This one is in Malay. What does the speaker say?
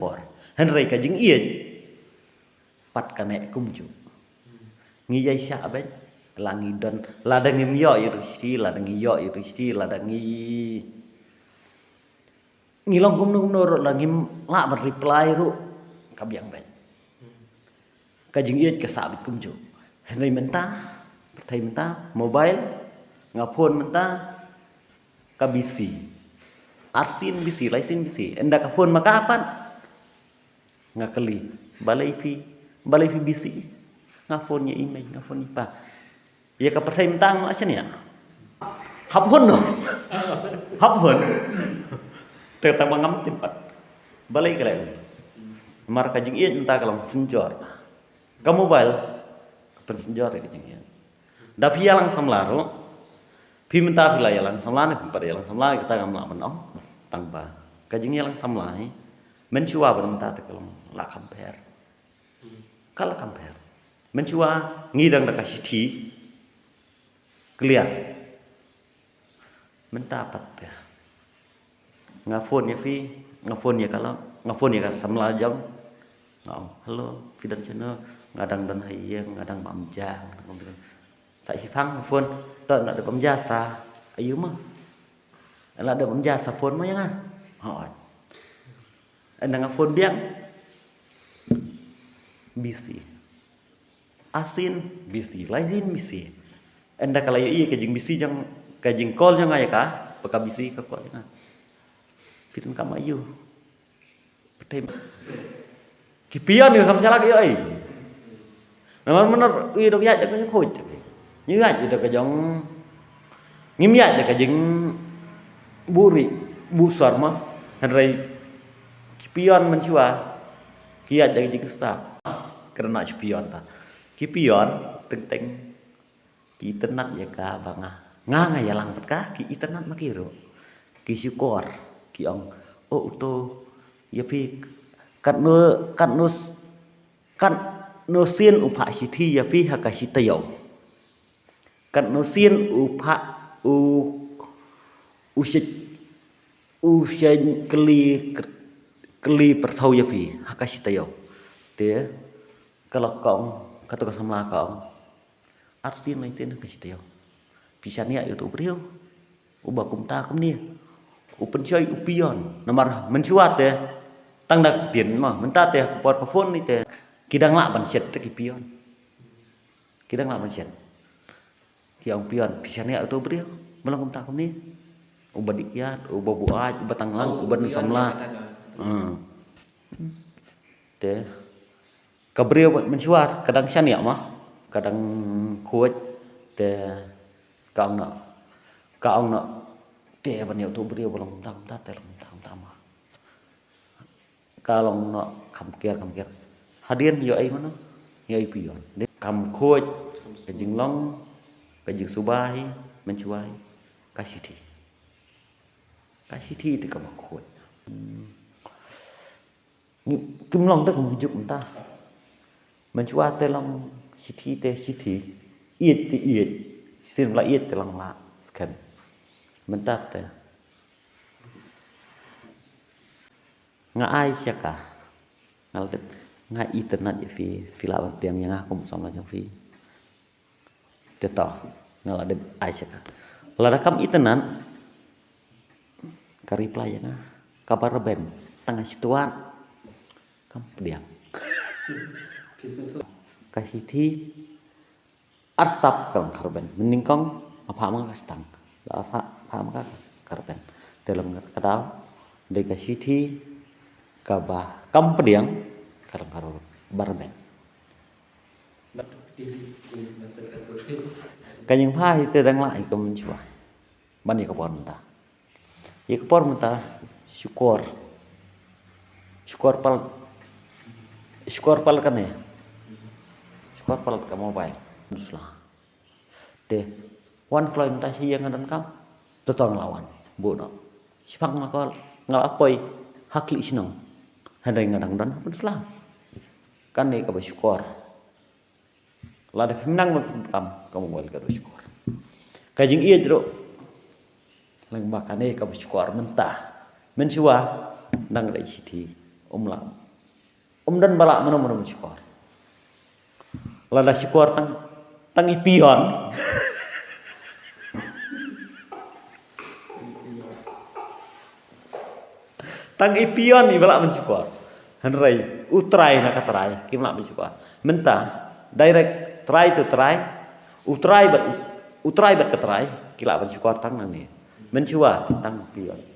por henry ka jing iya pat ka nek kumju ngi yai sya ben langi don lada ngim yo yu sti lada ngi yo yu sti lada ngi long kum no ro la ngim la mat reply ru ka biang ben ka jing iya ka sa bit kumju henry menta thai menta mobile ngapon menta ka bisi arsin bisi laisin bisi enda ka phone maka apan ngakali balai fi bisi ngafon nya email ngafon pa ya ka pertai mentang acan ya hapun no hapun tertama ngam tempat balai kalian mar kajing iya entah kalau senjor ka mobile pen senjor ka jing iya da fi yalang samlaro fi menta fi yalang samlane pada yalang samlane kita ngam laman oh tangba kajing yalang samlane mencuba bermenta kalau la compare kalau compare mencuba ngidang da kasiti clear menta pat ya ngafon ya fi ngafon ya kalau ngafon ya samla jam halo fidan channel ngadang dan hayang ngadang bamjang sai phang phone tận là được bấm jasa ayu mah là được bấm jasa phone mah yang hỏi anh đang phone biang bisi asin bisi lain bisi anda kalau iya kajing bisi jang kajing call jang ayah kah peka bisi ka call jang fitin kam ayu petai kipian ni kam salah ai memang benar iya dok ya jak khoi như vậy được cái giống nghiêm nhạy được cái dính buri busar mah henry kipion mencuba kia ada dính start karena kipion ta kipion teng ki tenat ya ka banga nga ya lang ka ki tenat makiro ki syukur ki ong oh to ya pi kat no sien upha sithi ya pi hakasitayo kan no sien upha usen keli perthau ya pi hakasitayo te kalau kong kata ka samla kong artin lain ten hakasitayo pisania itu brio uba kumta kumni upen chơi upion namar mencuat te tăng đặc tiền mà menta te pot phone ni te kidang la ban set te kipion kidang la ban set ki ang pion pisane auto brio melang tak ni uba dikyat uba buat uba tanglang uba samla te kabrio mensuat kadang sania mah kadang kuat te kaong na te ban auto brio melang tak te lang tak mah kalong na kamker hadian yo ai mana yo ai pion kam kuat kajing long kajing subai mencuai kasiti itu kamu kuat kim long dak mujuk entah mencua telong siti iet sin la iet telong la skan mentat te nga ai syaka ngal det nga internet ya fi lawan tiang yang aku sama jang fi tetap ngal ada aisyah lara kam itenan ka reply na kabar ben tengah situan kam diam kasiti arstap kam karben meningkong apa mang kastang apa mang karben dalam kadau de kasiti kabah kam pediang karang barben kanyang pha itu đang lại của mình chua ban ni kapor menta ye kapor menta syukur pal kan ya syukur pal ka mobile duslah de wan kloi menta hiang dan kam totong lawan bono sipang makol ngal apoi hakli sinong handai ngadang dan duslah kan ni ka syukur lada fimnang kamu wal ka syukur kajing iya jero lang makane ka syukur mentah mensua nang dai siti lam dan balak menom syukur lada syukur tang ipion tang ipion ni balak mensyukur hanrai utrai nak katrai kim lak mensyukur mentah direct try to try utrai bat ketrai kilak mensyukur tang nang ni mencuat tang ipion